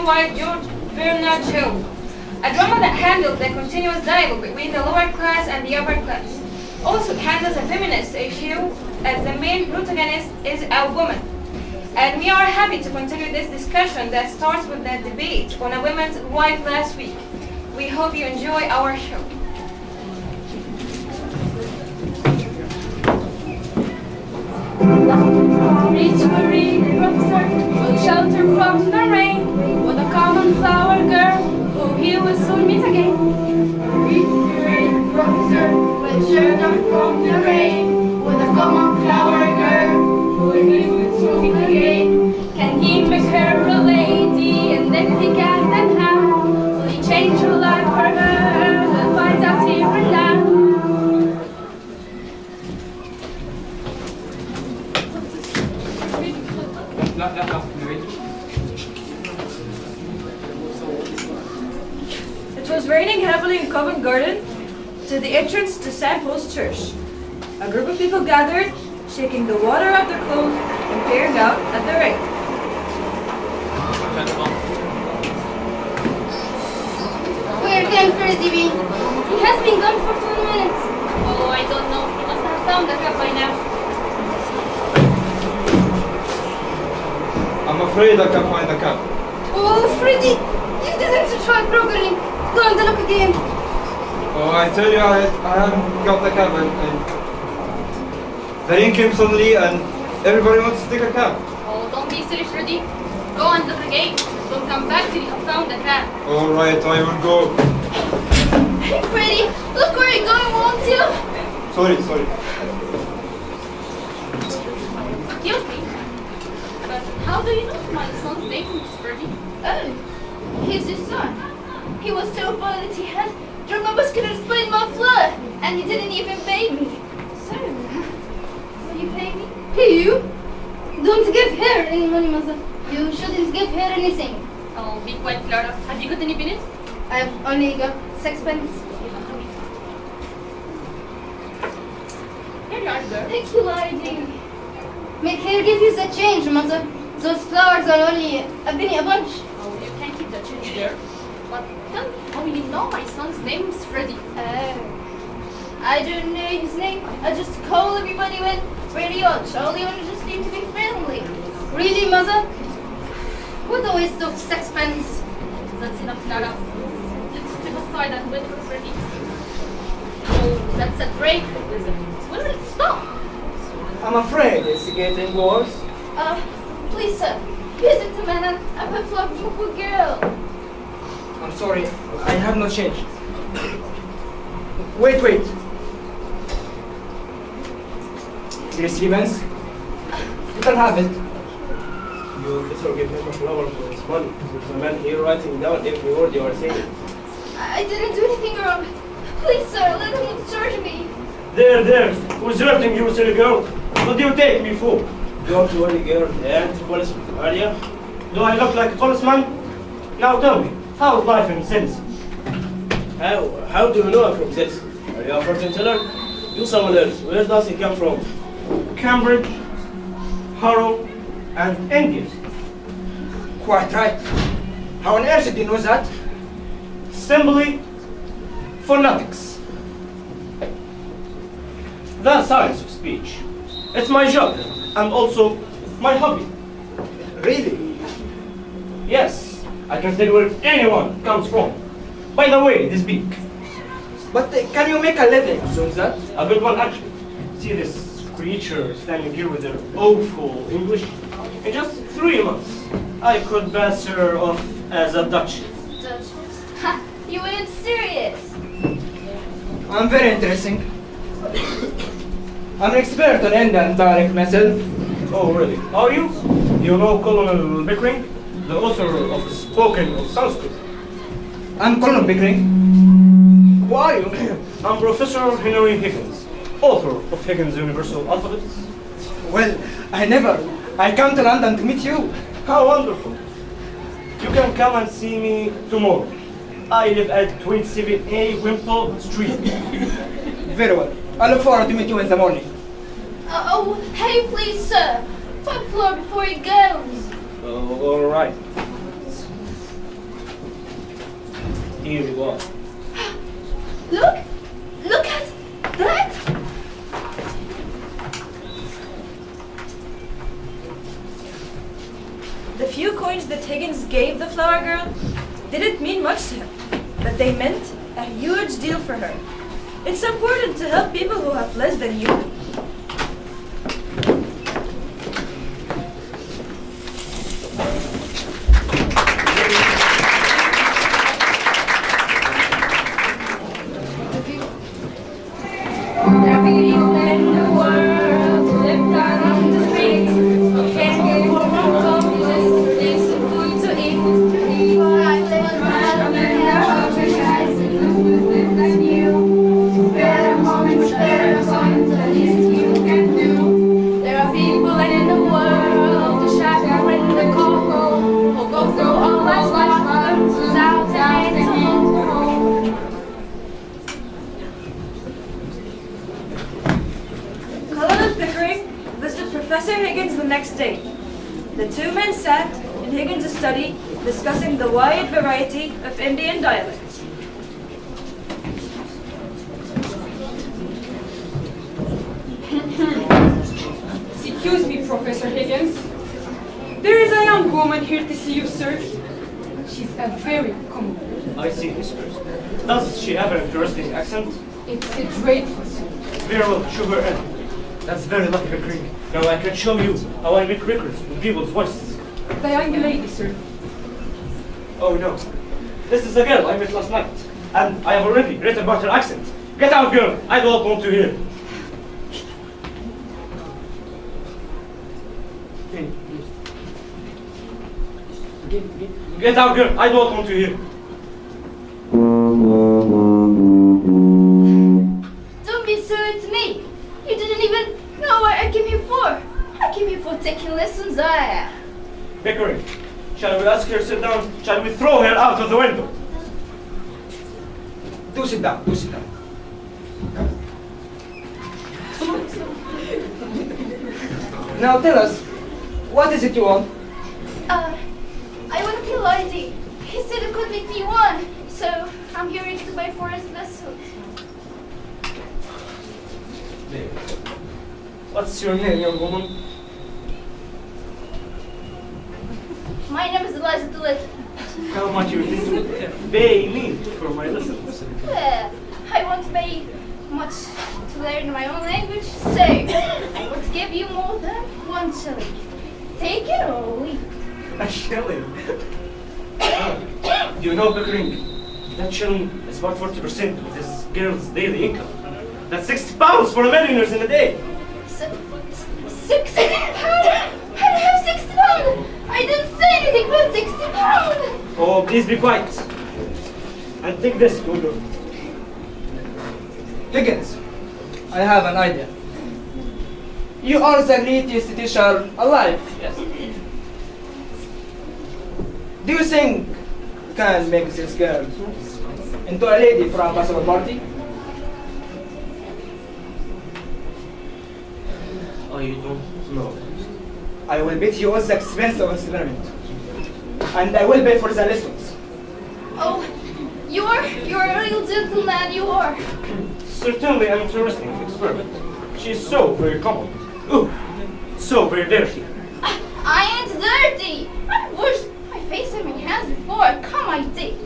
White George Bernard Shaw, a drama that handles the continuous dialogue between the lower class and the upper class. Also, it handles a feminist issue as the main protagonist is a woman. And we are happy to continue this discussion that starts with the debate on a women's right last week. We hope you enjoy our show. Reach for read, professor, will shelter from the rain, with a common flower girl, who he will soon meet again. Reach for read, professor, will shelter from the rain, with a common flower girl, who he will soon meet again. Can he make her a lady, and if he can, then how? Will he change her life for her? We'll find out here and now. It was raining heavily in Covent Garden to the entrance to St. Paul's Church. A group of people gathered, shaking the water off their clothes and peering out at the rain. Where can Freddy be? He has been gone for 2 minutes. Oh, I don't know. He must have found the cup by now. I'm afraid I can't find the cup. Oh, Freddy, you didn't try properly. Go and look again. Oh, I tell you, I haven't got the cup. And the rain came suddenly and everybody wants to take a cup. Oh, don't be silly, Freddy. Go and look again. Don't come back till you have found the cat. All right, I will go. Hey, Freddy, look where you're going, won't you? Sorry. Excuse me. But how do you know my son's name is Freddy? Oh, he's your son. He was so poor that he had muscular spinal fluid, and he didn't even pay me. So, will you pay me? Pay you? Don't give her any money, mother. You shouldn't give her anything. Oh, be quiet, Clara. Have you got any minutes? I've only got 6 pence. Here you are, girl. Thank you, Lady. Make her give you the change, mother. Those flowers are only a penny a bunch. Oh, you can keep the change there. But tell me how you know my son's name is Freddy. I don't know his name. I just call everybody when very odd. All you want to just need to be friendly. Really, mother? What a waste of 6 pence. That's enough, Clara. Let's step aside and wait for Freddy. Oh, that's a great visit. When will it stop? I'm afraid it's getting worse. Please, sir. Visit the man. I'm a fluffy girl. I'm sorry, I have no change. Wait. Here's 3 pence. You can have it. You better give him a flower for his money. There's a man here writing down every word you are saying. I didn't do anything wrong. Please, sir, let him charge me. There. Who's hurting you, silly girl? What do you take me for? Don't worry, girl. And policeman, are you? Do I look like a policeman? Now tell me, how's life in cities? How do you know I'm from cities? Are you a fortune teller? You someone else. Where does he come from? Cambridge, Harrow, and India. Quite right. How on earth did you know that? Simply phonetics. The science of speech. It's my job and also my hobby. Really? Yes, I can tell where anyone comes from. By the way, they speak. But can you make a living doing that? A good one, actually. See this creature standing here with her awful English? In just 3 months, I could pass her off as a duchess. Duchess? Ha! You weren't serious. I'm very interesting. I'm an expert on Indian dialect myself. Oh, really? Are you? You know Colonel Pickering, the author of Spoken of Sanskrit? I'm Colonel Pickering. Who are you? I'm Professor Henry Higgins, author of Higgins' Universal Alphabets. Well, I come to London to meet you. How wonderful. You can come and see me tomorrow. I live at 27A Wimpole Street. Very well. I look forward to meet you in the morning. Hey, please, sir. Top floor before he goes. Oh, all right. Here you are. Look at that! The few coins that Higgins gave the flower girl didn't mean much to him, but they meant a huge deal for her. It's important to help people who have less than you. There are people in the world who live down on the street, who can't get home from homeless, need some food to eat. But I live around in their houses, guys, and live like you. Better moments, better songs, the least you can do. There are people in the world who shatter when they call home, who go through all life's problems without time to hold home. Cullen and Pickering visited Professor Higgins the next day. The two men sat in Higgins' study discussing the wide variety of Indian dialects. Excuse me, Professor Higgins. There is a young woman here to see you, sir. She's a very common girl. I see, Miss Pierce. Does she have an interesting accent? It's a dreadful, sir. Very well, show her in. That's very lucky, Pickering. Now I can show you how I make records with people's voices. The young lady, sir. Oh no. This is a girl I met last night. And I have already written about her accent. Get out, girl. I don't want to hear. Get out, girl. I don't want to hear. Don't be silly to me. You didn't even know what I came here for. I came here for taking lessons. Pickering, shall we ask her to sit down? Shall we throw her out of the window? Do sit down, do sit down. Now tell us, what is it you want? I want to kill ID. He said it could make me one, so I'm here to buy for his lessons. What's your name, young woman? My name is Eliza DeLitt. How much you think to pay me for my lessons? I won't pay much to learn my own language, so I want to give you more than 1 shilling. Take it or leave. A shilling? You know, Pickering, that shilling is about 40% of this girl's daily income. That's £60 for millionaires in a day. £60? I don't have £60. I didn't say anything about £60. Oh, please be quiet. And take this, Google. Higgins, I have an idea. You are the greatest teacher alive. Yes. Do you think you can make this girl into a lady for a possible party? I don't know. I will bet you all the expense of experiment. And I will pay for the lessons. Oh, you're a real gentleman, you are. Certainly an interesting experiment. She's so very common. Ooh, so very dirty. I ain't dirty. I washed my face and my hands before. Come, I did.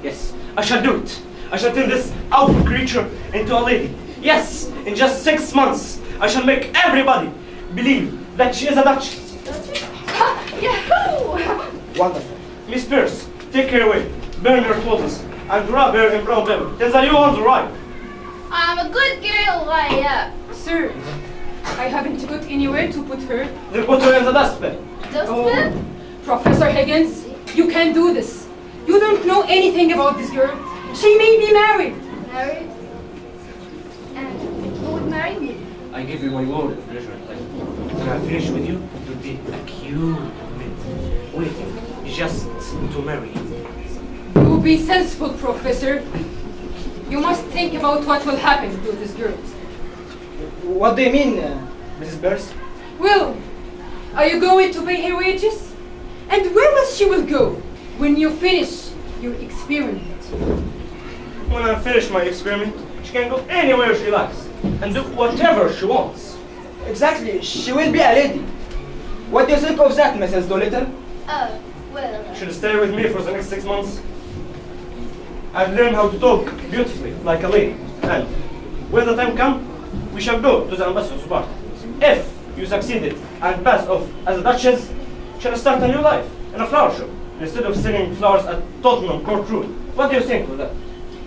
Yes, I shall do it. I shall turn this awful creature into a lady. Yes, in just 6 months, I shall make everybody believe that she is a duchess. Yahoo! Wonderful. Miss Pierce, take her away. Burn her clothes and wrap her in brown paper. Tell the new ones arrive. I'm a good girl, Sir, I haven't got anywhere to put her. Then put her in the dustbin. Dustbin? Professor Higgins, you can't do this. You don't know anything about this girl. She may be married. Married? And who would marry me? I give you my word of pleasure. When I finish with you, you'll be a cute man waiting just to marry you. You be sensible, Professor. You must think about what will happen to this girl. What do you mean, Mrs. Pierce? Well, are you going to pay her wages? And where else she will go when you finish your experiment. When I finish my experiment, she can go anywhere she likes and do whatever she wants. Exactly, she will be a lady. What do you think of that, Mrs. Doolittle? Oh, well. She'll stay with me for the next 6 months. I've learned how to talk beautifully, like a lady. And when the time comes, we shall go to the ambassador's party. If you succeeded and passed off as a duchess, shall start a new life in a flower shop instead of selling flowers at Tottenham Court Road. What do you think of that?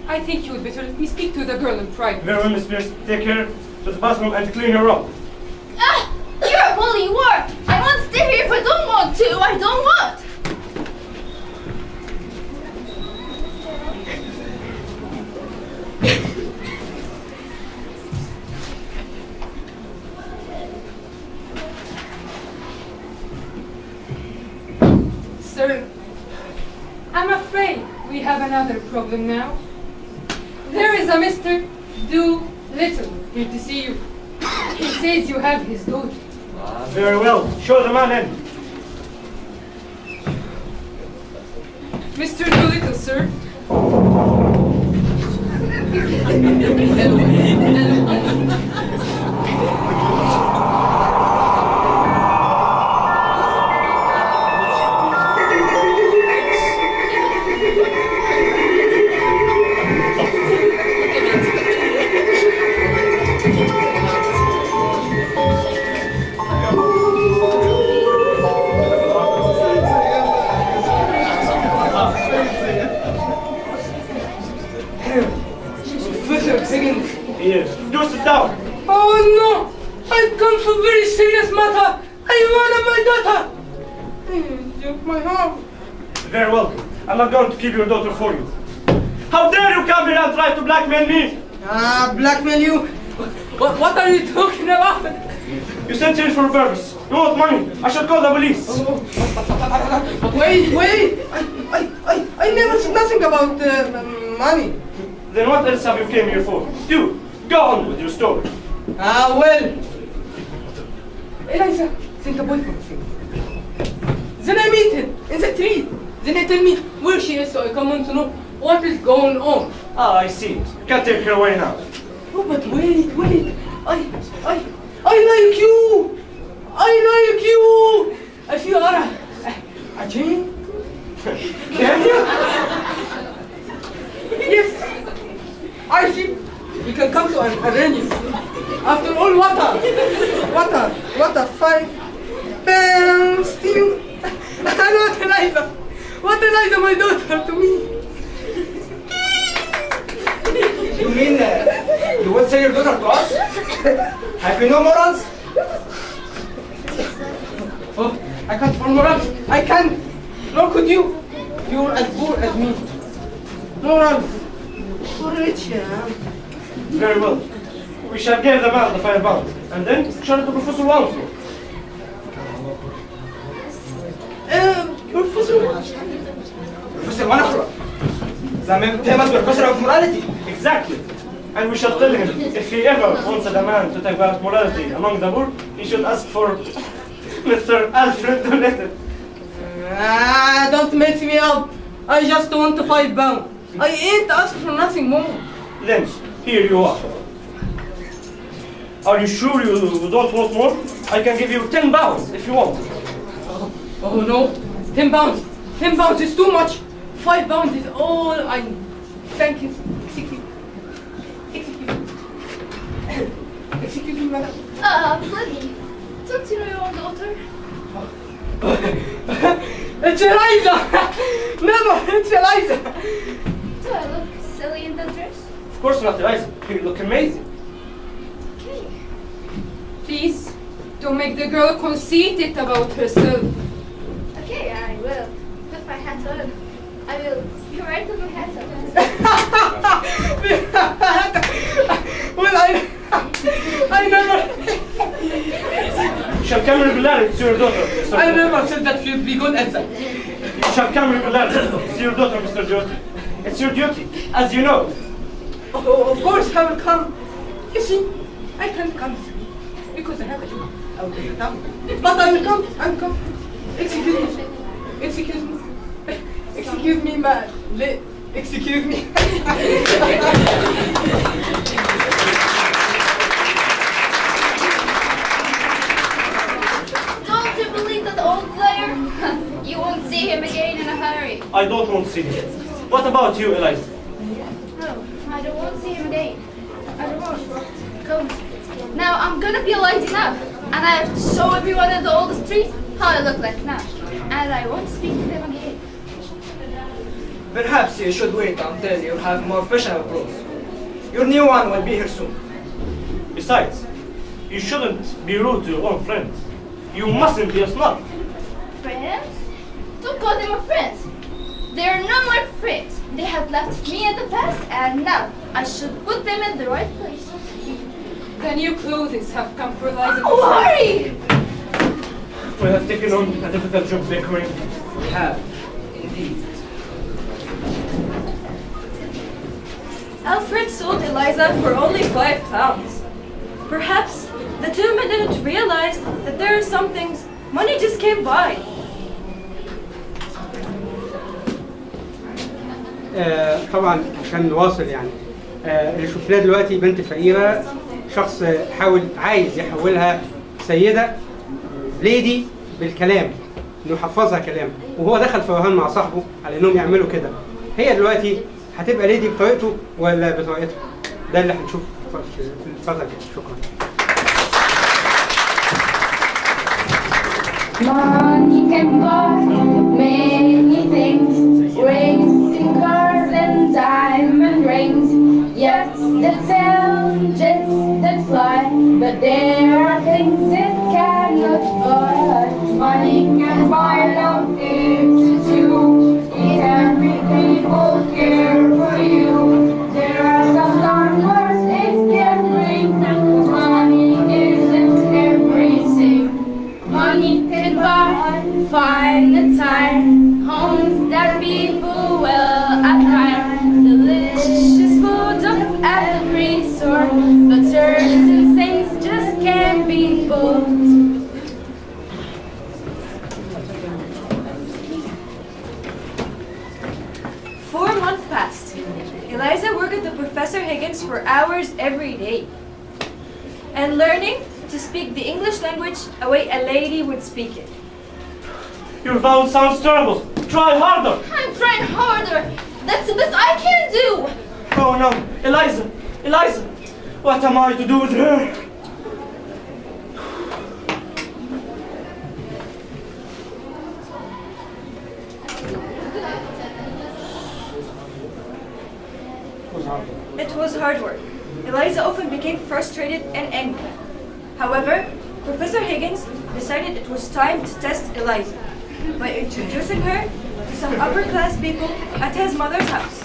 I think you would better let me speak to the girl in private. Very well, Miss Pierce. Take her to the bathroom and clean her up. Ah! You're a bully, you are! I want to stay here if I don't want to. I don't want! Sir, I'm afraid we have another problem now. There is a Mr. Doolittle here to see you. He says you have his daughter. Very well. Show the man in. Mr. Doolittle, sir. Yes. Do sit down. Oh no! I've come to a very serious matter. I want my daughter. My heart. Very well. I'm not going to keep your daughter for you. How dare you come here and try to blackmail me? Blackmail you? What are you talking about? You sent here for a purpose. You want money. I shall call the police. Wait! I never said nothing about money. Then what else have you came here for? Do. Go on with your story. Well. Eliza, think a boyfriend thing. Then I meet him in the street. Then he tell me where she is, so I come on to know what is going on. Ah, I see. You can't take her away now. Oh, but wait. I like you. If you are a Jane. Can you? Yes. I think we can come to an arrangement. After all, what a 5 pounds to you. And what Eliza, my daughter, to me. You mean you would say your daughter to us? Have you no morals? Oh, I can't for morals. I can't. Nor could you. You're as poor as me. Morals. Rich, yeah. Very well. We shall give the man the 5 pounds. And then show it to Professor Walmsley. Professor Wonderful. The famous professor of morality. Exactly. And we shall tell him if he ever wanted a man to talk about morality among the poor, he should ask for Mr. Alfred Doolittle. Don't mess me up. I just want the 5 pounds. I ain't asked for nothing more. Then, here you are. Are you sure you don't want more? I can give you 10 pounds if you want. Oh no, 10 pounds. 10 pounds is too much. 5 pounds is all I need. Thank you. Excuse me, madam. Bloody. Don't you know your own daughter? It's Eliza! Never, it's Eliza! Do I look silly in that dress? Of course not, Eliza. You look amazing. Okay. Please, don't make the girl conceited about herself. Okay, I will. Put my hat on. I will. You're right, put my hat on. Well, I never... You shall come regularly to see your daughter, Mr. I never said that you'd be good at that. You shall come regularly to see your daughter, Mr. Duty. It's your duty, as you know. Oh, of course I will come. You see, I can't come because I have a job out of the town. But I will come. Excuse me. Excuse me, ma'am. Excuse me. Don't you believe that old player? You won't see him again in a hurry. I don't want to see him. What about you, Eliza? No, I don't want to see him again. I don't want. Come. Now I'm gonna be late enough, and I have to show everyone in the old street how I look like now. And I won't speak to them again. Perhaps you should wait until you have more fashionable clothes. Your new one will be here soon. Besides, you shouldn't be rude to your own friends. You mustn't be a snob. Friends? Don't call them my friends. They are not my friends. They have left me in the past, and now I should put them in the right place. The new clothes have come for Eliza. Oh, hurry! We have taken on a difficult job bickering. We have, indeed. Alfred sold Eliza for only £5. Perhaps the two men didn't realize that there are some things money just can't buy. طبعا عشان نواصل يعني اللي شفناه دلوقتي بنت فقيرة، شخص عايز يحولها سيدة ليدي بالكلام، انه يحفظها كلام، وهو دخل في وهان مع صاحبه على انهم يعملوا كده. هي دلوقتي هتبقى ليدي بطريقته ولا بطريقتها؟ ده اللي هنشوفه في الفترة دي. شكرا. Money can buy many things, racing cars and diamond rings. Yes, that's jets that fly, but there are things it cannot buy. Money can buy love if you, it can make people care for you. There are some numbers it can bring, money isn't everything. Money can buy fine attire, homes that people will admire, delicious food of every sort, but certain things just can't be bought. Four months passed. Eliza worked with Professor Higgins for hours every day, and learning to speak the English language a way a lady would speak it. Your vowel sounds terrible. Try harder. I'm trying harder. That's the best I can do. Oh no, Eliza, Eliza, what am I to do with her? It was hard work. Eliza often became frustrated and angry. However, Professor Higgins decided it was time to test Eliza by introducing her to some upper-class people at his mother's house.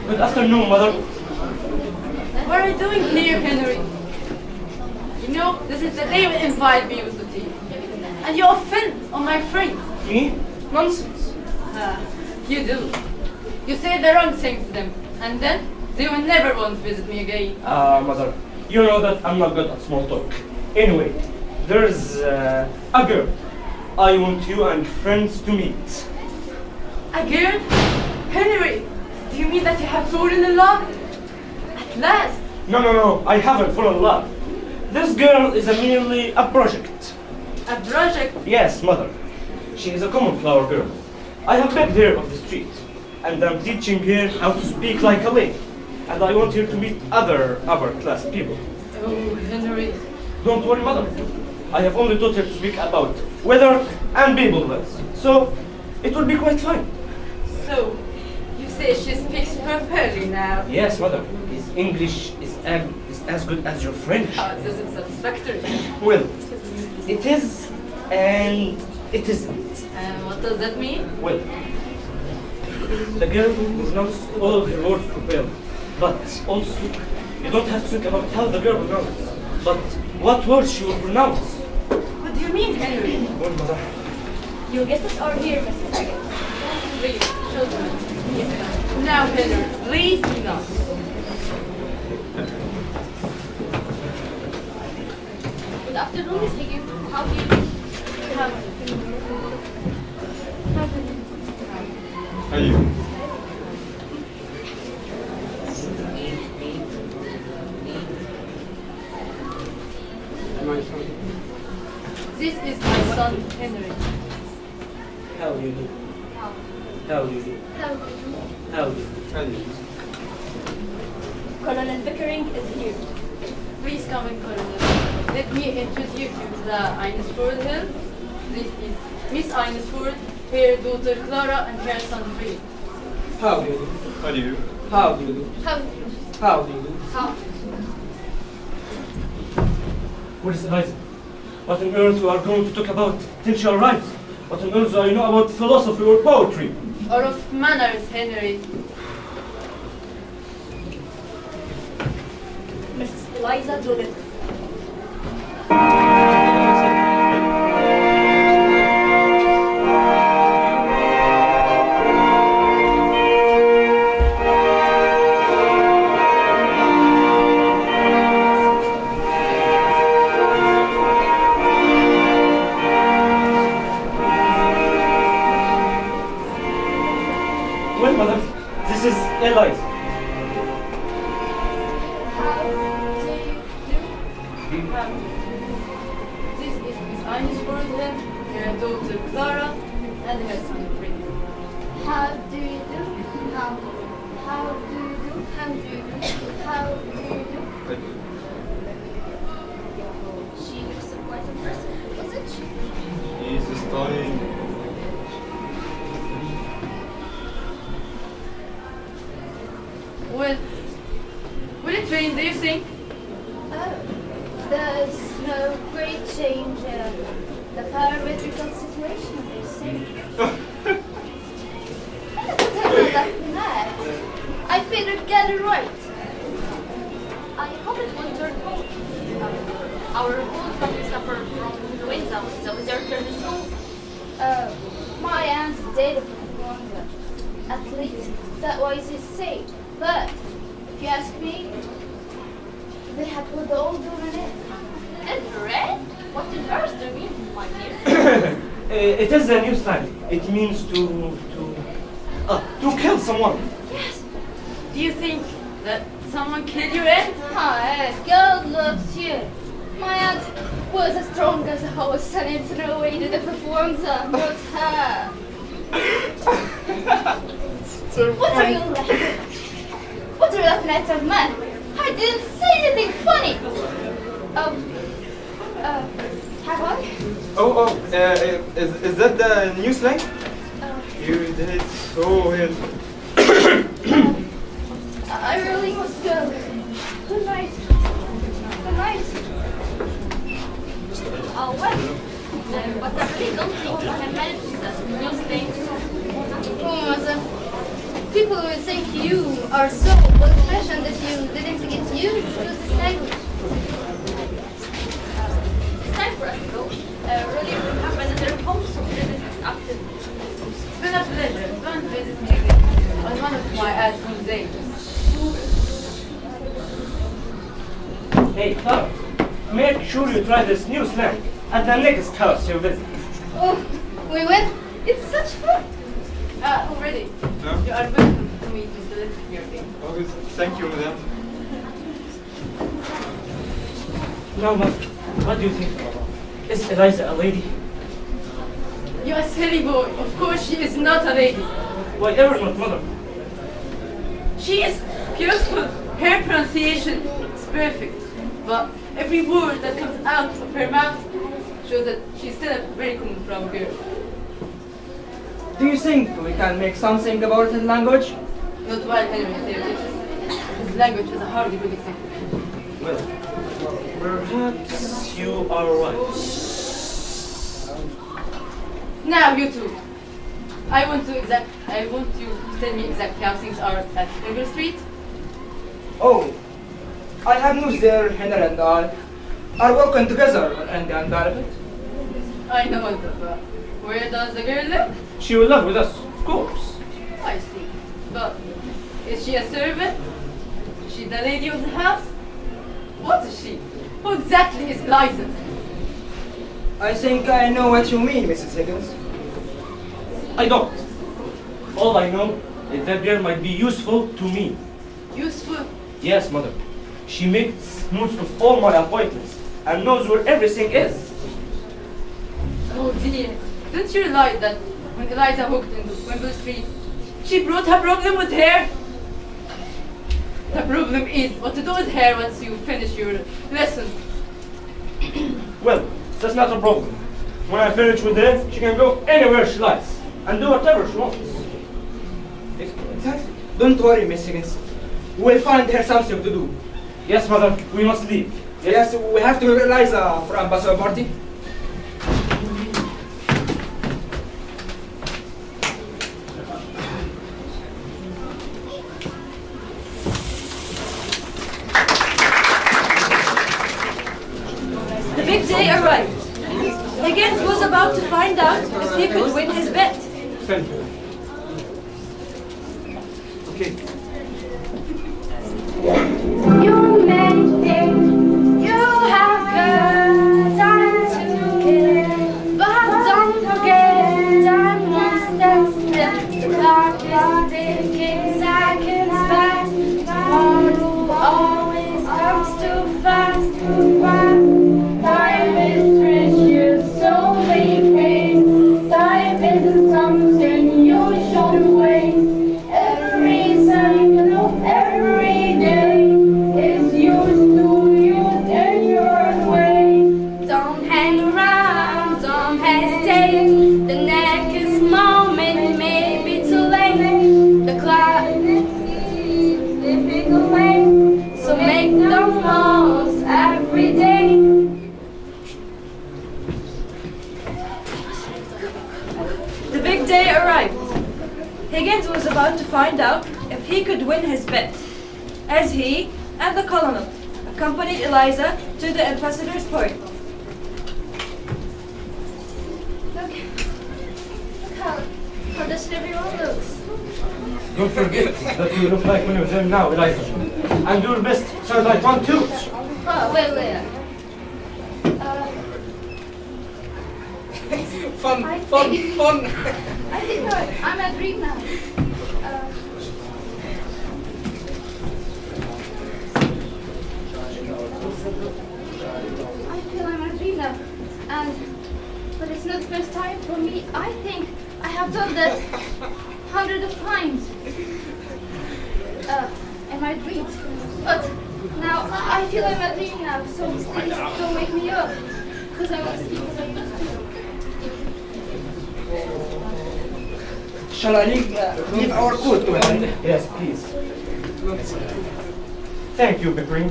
Good afternoon, Mother. What are you doing here, Henry? You know, this is the day we invite me to tea. And you offend on my friends. Me? Nonsense. You do. You say the wrong thing to them, and then they will never want to visit me again. Mother, you know that I'm not good at small talk. Anyway, there's a girl I want you and friends to meet. A girl? Henry, do you mean that you have fallen in love? At last. No, I haven't fallen in love. This girl is merely a project. A project? Yes, Mother. She is a common flower girl. I have begged her off the street, and I'm teaching her how to speak like a lady. And I want her to meet other upper-class people. Oh, Henry. Don't worry, Mother. I have only taught her to speak about weather and people words. So, it will be quite fine. So, you say she speaks properly now? Yes, Mother. His English is as good as your French. This is satisfactory. Well, it is and it isn't. And what does that mean? Well, the girl pronounces all of the words properly, but also you don't have to think about how the girl pronounces, but what words she will pronounce. What do you mean, Henry? Well, Mother. Your guests are here, Mrs. Higgins. Please, children. Now, Henry, please be nice. Good afternoon, Miss Higgins. How do you do? How do you do? How are you? My son. This is my son, Henry. How do you do? How do you do? How do you do? How are you? Colonel Pickering is here. Please come in, Colonel. Let me introduce you to the Einesford Hill. This is Miss Einesford, her daughter Clara, and her son Ray. How do you do? How do you? How do you do? How How do you do? How? What is Eliza? What on earth you are going to talk about till she arrives? What on earth do you know about philosophy or poetry? Or of manners, Henry. Mrs. Eliza Doolittle. Well, madam, this is Eliza. This is Miss Einesford Hill, her daughter Clara, and her son Ray. do you do? How do you do? How do you do? How do you do? How do you? She looks quite a person, wasn't she? He's stunning. Well, will it rain, do you think? Oh, there's no great change in the parametrical situation, they say. Whatever that mad, I figured get it right. I hope it won't turn cold. Our whole family suffered from influenza, so is your turn to school? My aunt died of influenza. At least that was his say. But if you ask me, they had put the old woman in. In red? What did hers do mean, my dear? It is a new slang. It means to kill someone. Yes. Do you think that someone killed your aunt? Hi, God loves you. My aunt was as strong as a horse and it's no way to the influenza, not her. What are you laughing at? What are you laughing at, young man? I didn't say anything funny. Have I? Is that the new slang? You did it so well. I really must go. Good night. Good night. Oh, well. But I really don't think you can manage this new slang. Oh, mother. People will think you are so old-fashioned that you didn't get used to this language. It's time for us to go. Really, we have another home so visit after. It's been a pleasure. Don't visit me again. On one of my aunt's days. Hey, Clara, make sure you try this new slang at the next house you visit. Oh, we will? It's such fun. Already. Yeah. You are welcome to meet Mr. Little here again. Oh, thank you, madam. Now, mother, what do you think about her? Is Eliza a lady? You are silly boy. Of course she is not a lady. Why ever not, mother? She is beautiful. Her pronunciation is perfect. But every word that comes out of her mouth shows that she's still a very common from girl. Do you think we can make something about his language? Not while Henry is there. His language is a hardly good example. Well, perhaps you are right. Now you two. I want you to tell me exactly how things are at River Street. Oh, I have news there. Henry and I are working together on Indian parapet. I know it, but where does the girl live? She will live with us, of course. I see. But is she a servant? Is she the lady of the house? What is she? Who exactly is Eliza? I think I know what you mean, Mrs. Higgins. I don't. All I know is that girl might be useful to me. Useful. Yes, mother. She makes notes of all my appointments and knows where everything is. Oh dear. Don't you realize that when Eliza walked into Wembley Street, she brought her problem with her? The problem is what to do with her once you finish your lesson. Well, that's not a problem. When I finish with her, she can go anywhere she likes and do whatever she wants. Don't worry, Miss Higgins. We'll find her something to do. Yes, mother, we must leave. Yes, we have to meet Eliza for ambassador party. The big day arrived. Higgins was about to find out if he could win his bet. Thank you. Okay. You may think you have good time to kill, but don't forget time one step still. The clock is ticking seconds fast. Tomorrow always comes too fast. Time is precious, so we praise. Time isn't something you should waste. Every second of every day is used to use in your way. Don't hang around, don't hesitate. The next moment may be too late. The clock is slipping away, so make the most every day. The big day arrived. Higgins was about to find out if he could win his bet, as he and the colonel accompanied Eliza to the ambassador's party. Look how does everyone looks? Don't forget that you look like one of them now, Eliza. And do your best so that I want to. Oh, wait. Fun. I think I'm a dream now. I feel I'm a dream now, but it's not the first time for me. I think I have done that hundreds of times in my dreams. But now I feel I'm a dream now, so please don't wake me up, because I want to sleep as I used to. Shall I leave our coat to her? Yes, please. Thank you, Bickering.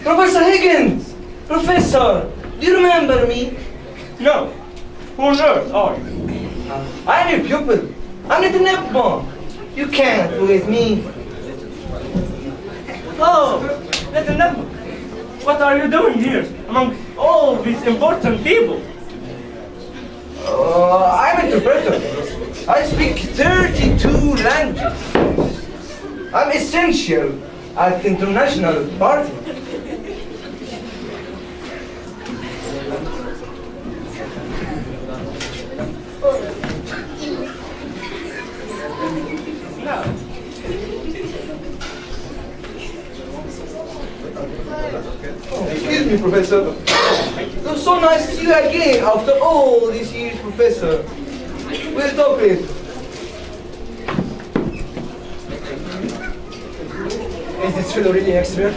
Professor Higgins! Professor! Do you remember me? No. Who on earth are you? I'm your pupil. I'm not a nepbomb. You can't forget me. Oh, little Nemo. What are you doing here among all these important people? I'm an interpreter. I speak 32 languages. I'm essential at the international party. Excuse me, Professor. It was so nice to see you again after all these years, Professor. We'll talk later. Is this fellow really an expert?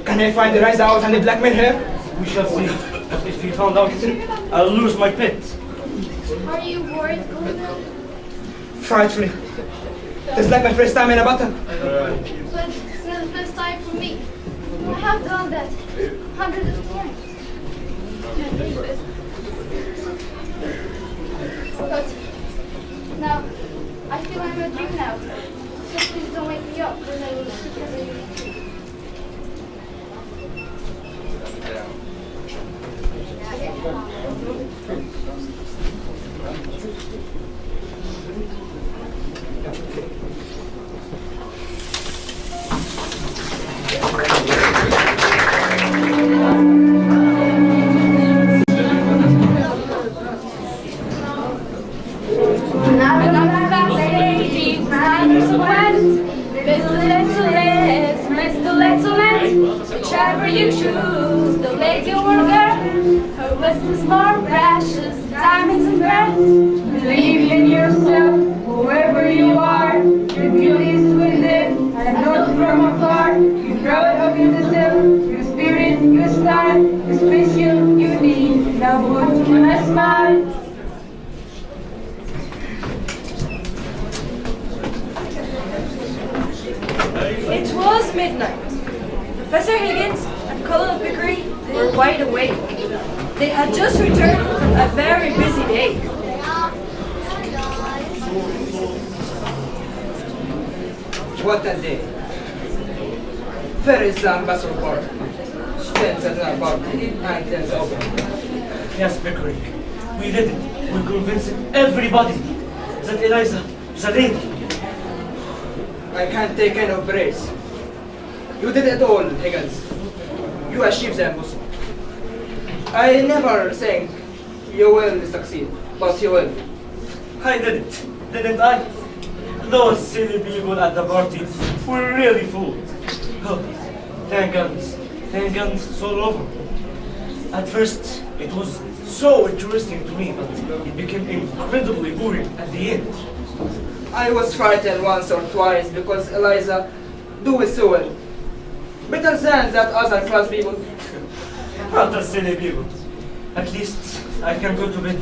Can I find the rise out and blackmail her? We shall see. But if you found out, I'll lose my pet. Are you worried, Colonel? Frightfully. It's like my first time in a battle. But it's not the first time for me. I have done that hundreds of times. But now, I feel I'm a dream now. So please don't wake me up, because I will sleep as I used to. I'm not fascinated, manners of went. Mr. Excellence, Mr. Excellent, whichever you choose, the lady or girl, her wisdom's more precious, diamonds and pearls. Believe in yourself, whoever you are, your beauty is within, and not from afar. You're proud of yourself, your spirit, your style, your special unique. Now put on a smile. It was midnight. Professor Higgins and Colonel Pickering were wide awake. They had just returned from a very busy day. What a day. Ferris and bus report. Students at our party and things open. Yes, Pickering. We did it. We convinced everybody that Eliza is a lady. I can't take any of praise. You did it all, Higgins. You achieved the impossible. I never think you will succeed, but you will. I did it, didn't I? Those silly people at the party were really fooled. Oh, thank goodness it's all over. At first, it was so interesting to me, but it became incredibly boring at the end. I was frightened once or twice because Eliza do it so well. Better than that other class people. Other silly people. At least I can go to bed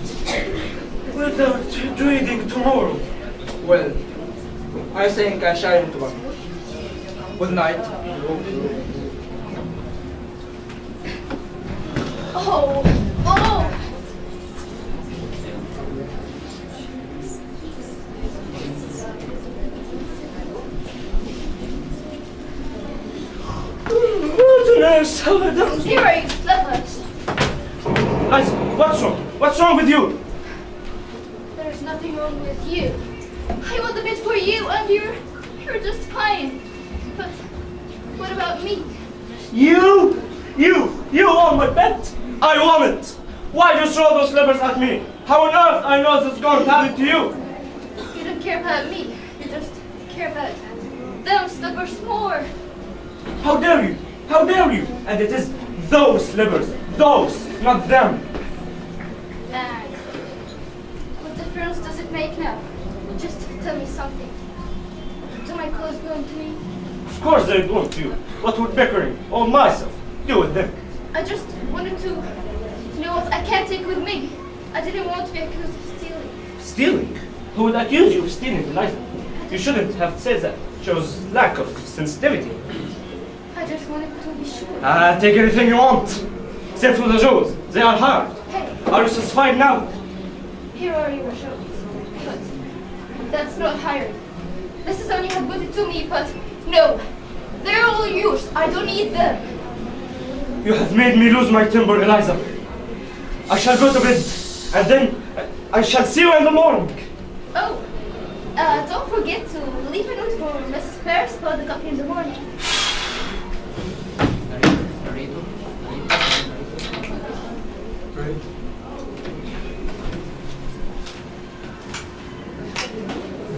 without dreading tomorrow. Well, I think I shall to work. Good night. Oh! Here are your slippers. Liza, what's wrong? What's wrong with you? There's nothing wrong with you. I want the bed for you and you're just fine. But what about me? You want my bed? I want it. Why do you throw those slippers at me? How on earth I know this is going to happen to you? You don't care about me. You just care about those slippers more. How dare you? How dare you? And it is those slippers. Those, not them. And what difference does it make now? Just tell me something. Do my clothes belong to me? Of course they belong to you. What would Pickering or myself do with them? I just wanted to know what I can't take with me. I didn't want to be accused of stealing. Stealing? Who would accuse you of stealing, Eliza? You shouldn't have said that. Shows lack of sensitivity. I just wanted to be sure. Take anything you want. Except for the jewels. They are hard. Hey, Are you satisfied now? here are your shows. But that's not hiring. This is only had put it to me, but no. They're all yours. I don't need them. You have made me lose my temper, Eliza. I shall go to bed, and then I shall see you in the morning. Oh, don't forget to leave a note for Mrs. Paris for the coffee in the morning.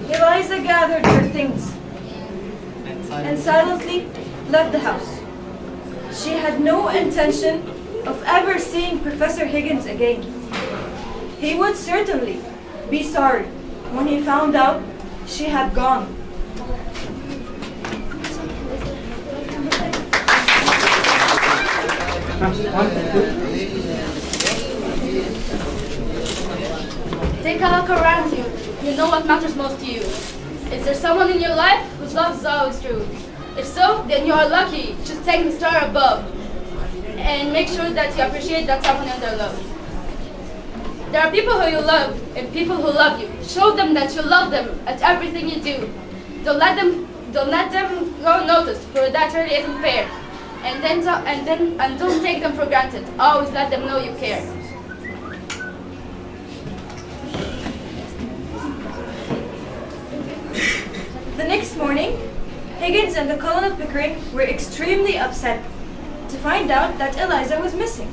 Eliza gathered her things and silently left the house. She had no intention of ever seeing Professor Higgins again. He would certainly be sorry when he found out she had gone. Take a look around you. You know what matters most to you. Is there someone in your life whose love is always true? If so, then you are lucky. Just take the star above and make sure that you appreciate that someone in their love. There are people who you love and people who love you. Show them that you love them at everything you do. Don't let them go unnoticed, for that really isn't fair. And don't take them for granted. Always let them know you care. The next morning, Higgins and the Colonel Pickering were extremely upset to find out that Eliza was missing.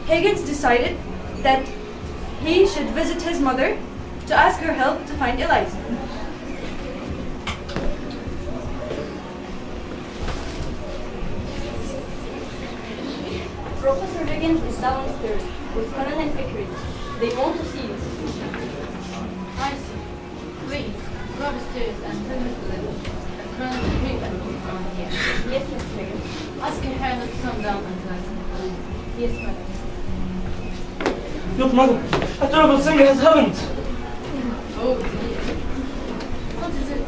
Higgins decided that he should visit his mother to to ask her help to find Eliza. Professor Higgins is downstairs with Colonel and Pickering. They want to see you. I see. Please, go upstairs and tell Mr. Little that Colonel Pickering will come here. Yes, Miss Higgins. Ask her not to come down until I send her. Yes, madam. Look, Mother, a terrible thing has happened. Oh dear. What is it?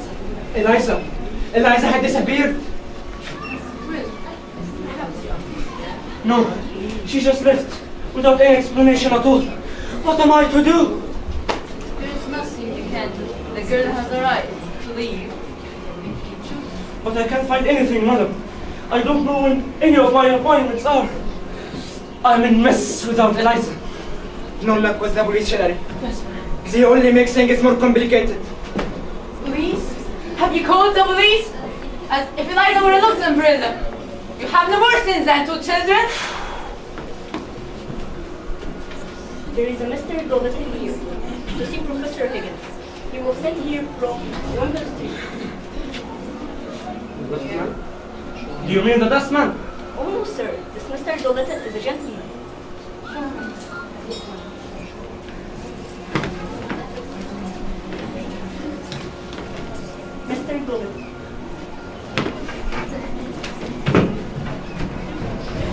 Eliza had disappeared. Well, perhaps you are. No, she just left without any explanation at all. What am I to do? There is nothing you can do. The girl has a right to leave. But I can't find anything, Mother. I don't know when any of my appointments are. I'm in mess without Eliza. No luck with the police, Shalari. They only make things more complicated. Police? Have you called the police? As if Eliza were locked in prison. You have no more sins than 2 children. There is a Mr. Dougherty here to see Professor Higgins. He will send here from Wembley Street. Do you mean the dustman? Oh no, sir. This Mr. Dougherty is a gentleman. Mr. Dougherty.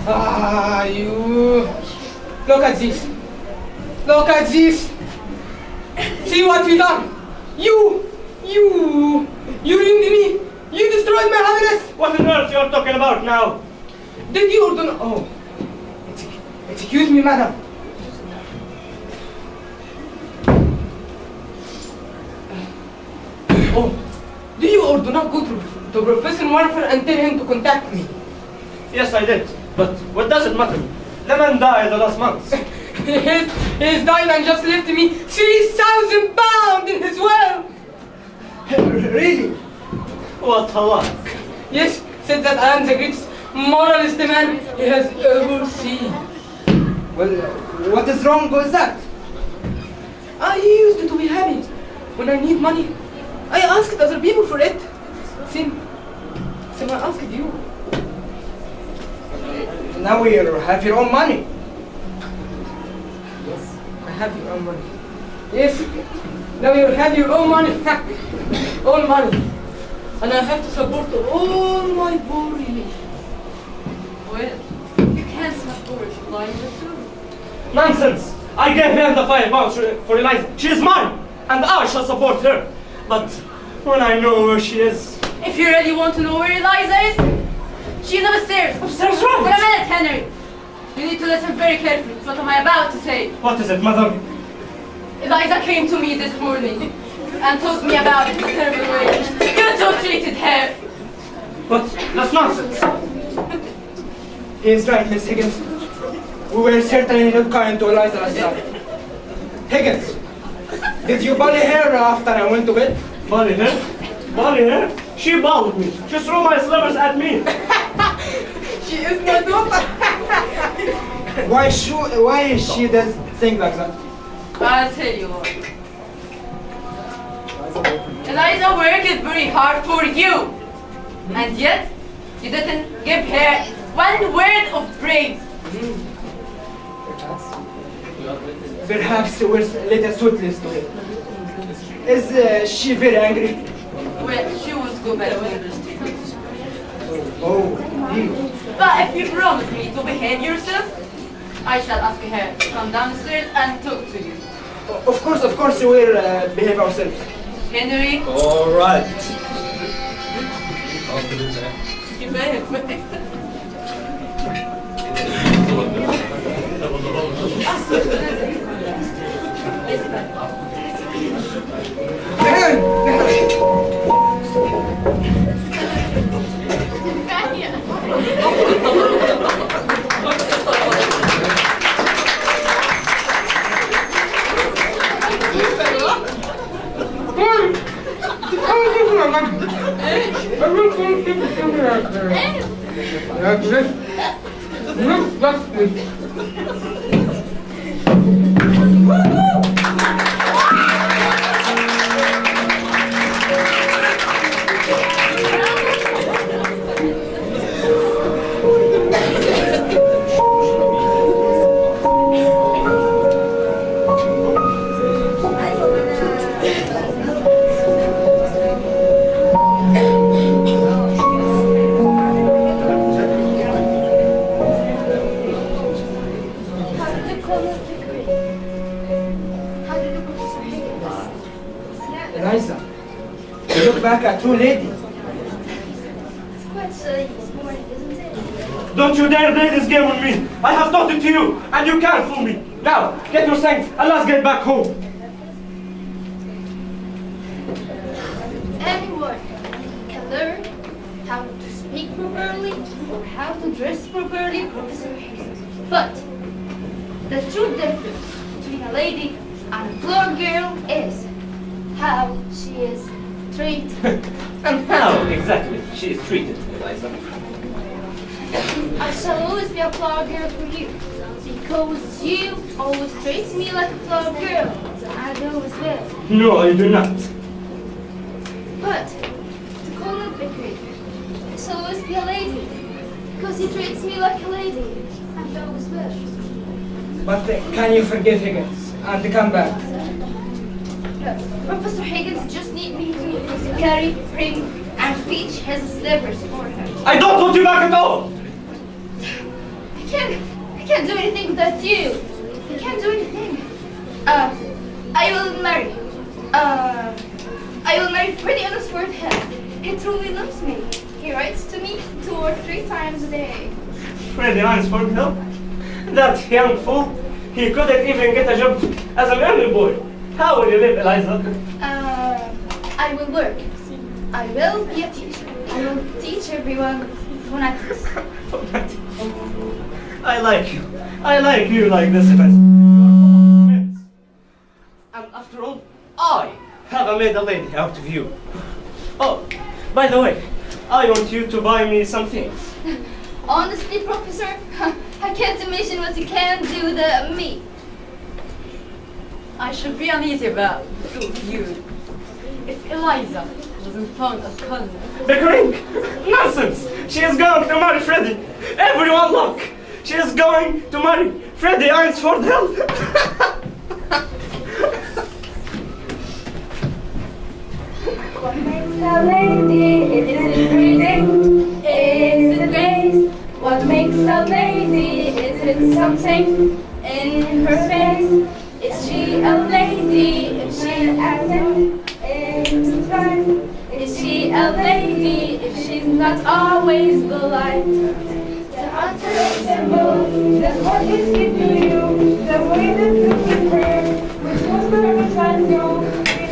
Ah, you. Look at this. Look at this. See what you done. You ruined me. You destroyed my happiness. What on earth you're talking about now? Did you order? Oh, excuse me, madam. Oh, do you or do not go to Professor Warfare and tell him to contact me? Yes, I did. But what does it matter? The man died the last month. He's died and just left me 3,000 pounds in his will. Really? What a luck. Yes, said that I am the greatest moralist man he has ever seen. Well, what is wrong with that? I used to be happy when I need money. I asked other people for it. Same I asked you. Now you have your own money. Yes, I have your own money. Yes, now you have your own money. Own money. And I have to support all my poor relations. Well, you can support Eliza too. Nonsense! I gave her the £5 for Eliza. She is mine, and I shall support her. But when I know where she is... If you really want to know where Eliza is, she's upstairs. Upstairs, right? Wait a minute, Henry. You need to listen very carefully to what am I about to say. What is it, Mother? Eliza came to me this morning and told me about it in a terrible way. You two treated her. But that's nonsense. He is right, Miss Higgins. We were certainly not kind to Eliza last night. Higgins, did you bully her after I went to bed? Bully her? Bully her? She bullied me. She threw my slippers at me. She is my daughter. Why she does think like that? I'll tell you what. Eliza worked very hard for you. And yet, you didn't give her one word of praise. Perhaps we'll let us sweetness to her. Is she very angry? Well, she won't go back to the street. Oh, dear. But if you promise me to behave yourself, I shall ask her to come downstairs and talk to you. Of course, we will behave ourselves. Henry? All right. Eliza, you look back a true lady. It's quite chilly this morning, isn't it? Don't you dare play this game with me. I have taught it to you, and you can't fool me. Now, get your things, and let's get back home. Anyone can learn how to speak properly or how to dress properly, Professor Higgins. But the true difference between a lady and a floor girl is how she is treated. And how exactly she is treated, Eliza? I shall always be a flower girl for you, because you always treat me like a flower girl. I always will. No, I do not. But to call it Bakery, I shall always be a lady, because he treats me like a lady. I always will. But can you forgive Higgins and come back? Professor Higgins just need me to carry, bring, and fetch his slippers for her. I don't want you back at all. I can't do anything without you. I can't do anything. I will marry. I will marry Freddie Ellsworth Hill. He truly loves me. He writes to me 2 or 3 times a day. Freddie Ellsworth Hill? That young fool. He couldn't even get a job as an early boy. How will you live, Eliza? I will work. I will be a teacher. I will teach everyone phonetics. I like you. I like you like this, Eliza. And after all, I have made a lady out of you. Oh, by the way, I want you to buy me some things. Honestly, Professor, I can't imagine what you can do with me. I should be uneasy about you. If Eliza wasn't fond of Colin. Bickering? Nonsense! She is going to marry Freddie. Everyone look! She is going to marry Freddie Ellsworth Hill. What makes a lady? Is it breathing? Is it grace? What makes a lady? Is it something in her face? Is she a lady? If she acting in right? Is she a lady? If she's not always polite? The answer is simple. The what is it to you? The way that you prefer, which number is on you?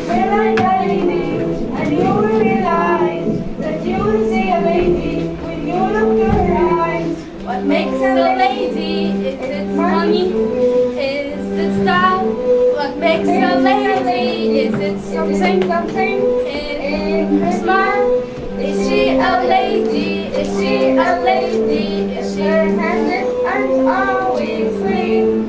Will I lady? And you will realize that you will see a lady when you look to her eyes. What makes a lady? Is it money? Is it style? What makes a lady? Is it something in her smile? Is she a lady? Is she a lady? Is she handed and always clean?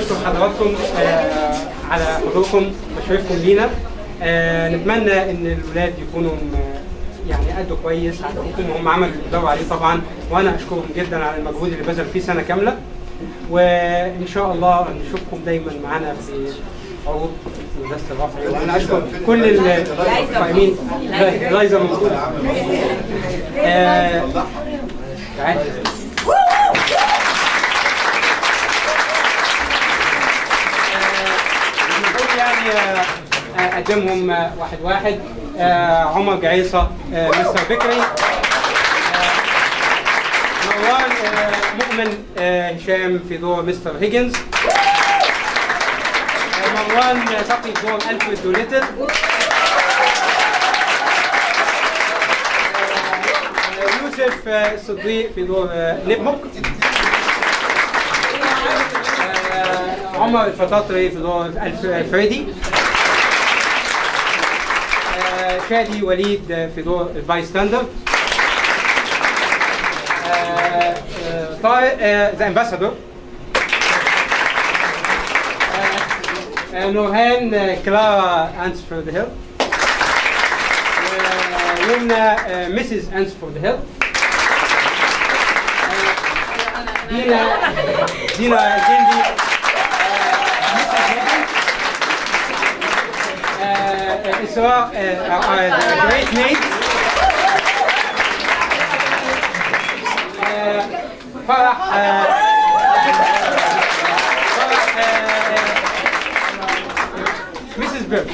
نشكر حضراتكم على حضوركم وتشريفكم لينا. نتمنى ان الولاد يكونوا يعني أدوا كويس على حكم هم عملوا اللي بيدوروا عليه طبعا، وانا اشكرهم جدا على المجهود اللي بذل فيه سنه كامله، وان شاء الله نشوفكم دايما معانا في عروض مدرسة الرافعى. وانا اشكر كل القائمين. لايزا موجوده. يعني اقدمهم واحد واحد. عمر جعيصة مستر بكري، مروان مؤمن هشام في دور مستر هيجنز، مروان تقي في دور ألفريد دوليتل، يوسف الصديق في دور نبمك، عمر الفطاطري في دور فريدي، شادي وليد في دور الباي ستاندر، طارق ذا امباسادور، نورهان كلارا أنسفورد هيل، يمنى مسز أنسفورد هيل، دينا الجندي إسراء great names، فرح Mrs. Bill.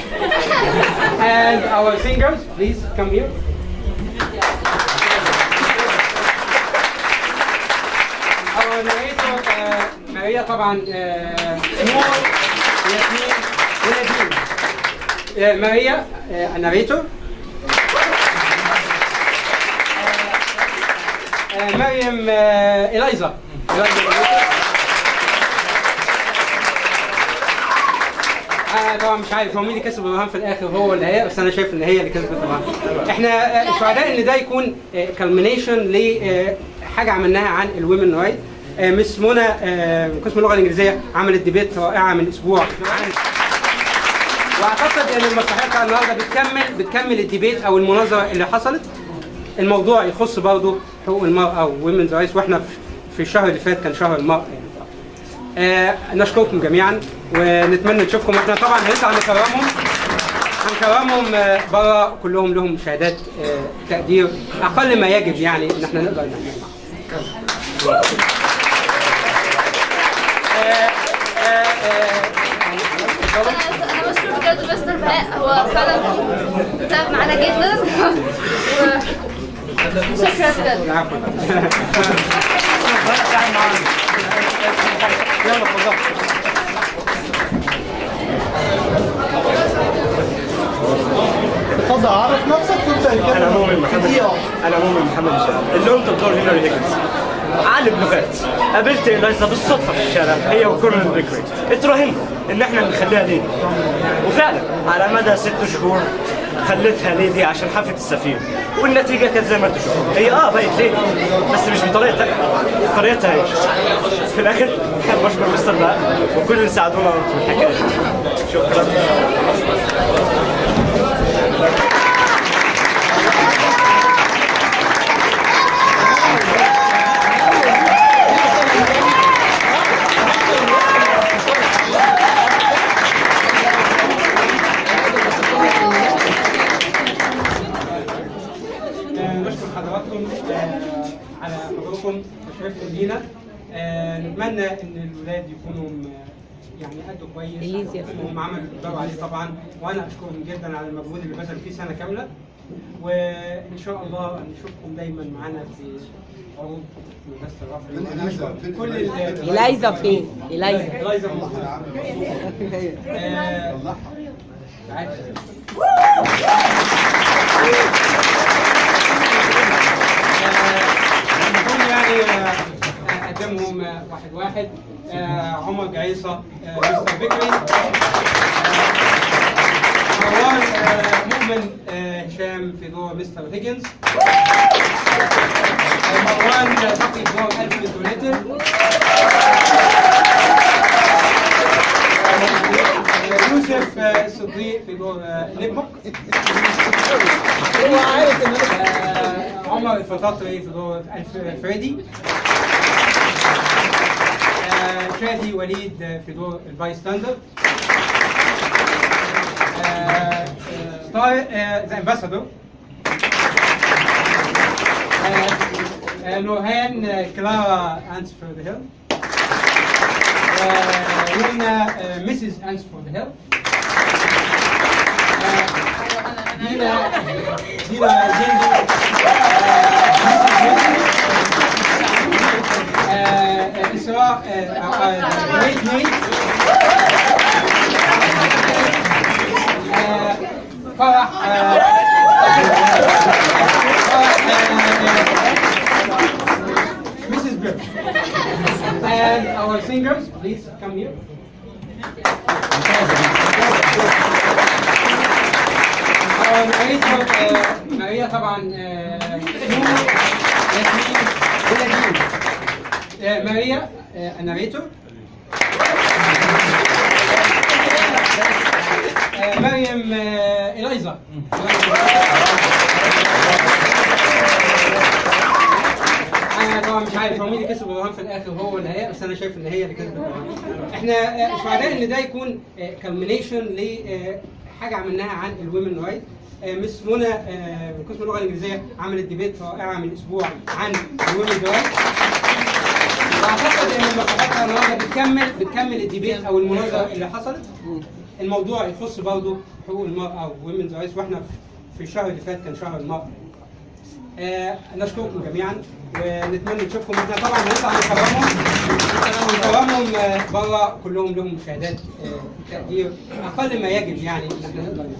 And our singers, please come here. Our narrator ماريا طبعا نور ياسمين ونادين. ماريا الناريتور، مريم إلايزا. انا طبعا مش عارف هو مين اللي كسب الرهان في الاخر، هو ولا هي، بس انا شايف ان هي اللي كسبت الرهان. احنا سعداء ان ده يكون كالمينيشن لحاجه عملناها عن الومن رايت. مس منى قسم اللغه الانجليزيه عملت ديبيت رائعه من اسبوع، واعتقد ان المسرحيه بتاع النهارده بتكمل الديبيت او المناظره اللي حصلت. الموضوع يخص برضه حقوق المراه وومنز رايتس، واحنا في الشهر اللي فات كان شهر المراه يعني. نشكركم جميعا ونتمنى نشوفكم. احنا طبعا هنطلع هنكرمهم بره، كلهم لهم شهادات تقدير اقل ما يجب يعني ان احنا نقدر نعمل معاهم. انا بشكر بجد مستر بهاء، هو فعلا تعب معانا جدا شكرا بجد. يلا اتفضل. اتفضل عرف نفسك وانت انا مؤمن محمد اللي انت بدور هنا هيجنز، عالم لغات. قابلت لايزا بالصدفه في الشارع هي وكورن بيكري، اتراهنا ان احنا نخليها ليدي، وفعلا على مدى 6 شهور خليتها ليدي عشان حافه السفير، والنتيجه كانت زي ما انتم شفتوا. هي بقت ليدي بس مش بطريقتها، طريقتها هي. في الاخر احب اشكر مستر بهاء وكل اللي ساعدونا في الحكايه. شكرا. نشكر حضراتكم على حضوركم وتشريفكم لينا. نتمنى ان الولاد يكونوا يعني أدوا كويس، هم عملوا اللي بيدوروا عليه طبعا، وانا اشكرهم جدا على المجهود اللي بذل فيه سنه كامله، وان شاء الله نشوفكم دايما معانا في عروض مدرسة الرافعى. وانا اشكر كل إلايزا فين؟ إلايزا موجودة. يعني اقدمهم واحد واحد. عمر جعيصة مستر بكري، مروان مؤمن هشام في دور مستر هيجنز، مروان تقي في دور ألفريد دوليتل، يوسف الصديق في دور نجمك. عمر الفطاطري في دور فريدي. شادي وليد في دور الباي ستاندر. طارق ذا امباسادور. نورهان كلارا انسفورد هيل. Luna, Mrs. Ansford Hill. Dina Zindi, Isra, great night. Farah, Mrs. Bill. And our singers, please come here. Our narrator, Maria طبعا Maria, a narrator. Mariam, Eliza. انا طبعا مش عارف هو مين اللي كسب الرهان في الاخر، هو ولا هي، بس انا شايف ان هي اللي كسبت الرهان. احنا سعداء ان ده يكون كالمينيشن لحاجه عملناها عن الومن رايت. مس منى من قسم اللغه الانجليزيه عملت ديبيت رائعه من اسبوع عن الومن رايت. واعتقد ان المقالاتها النهارده بتكمل الديبيت او المناظره اللي حصلت. الموضوع يخص برضه حقوق المراه او ومن رايت، واحنا في الشهر اللي فات كان شهر المراه. نشكركم جميعا ونتمنى نشوفكم. احنا طبعا هنطلع نكرمهم بره، كلهم لهم مشاهدات تقدير اقل ما يجب يعني ان احنا نقدر نعمل.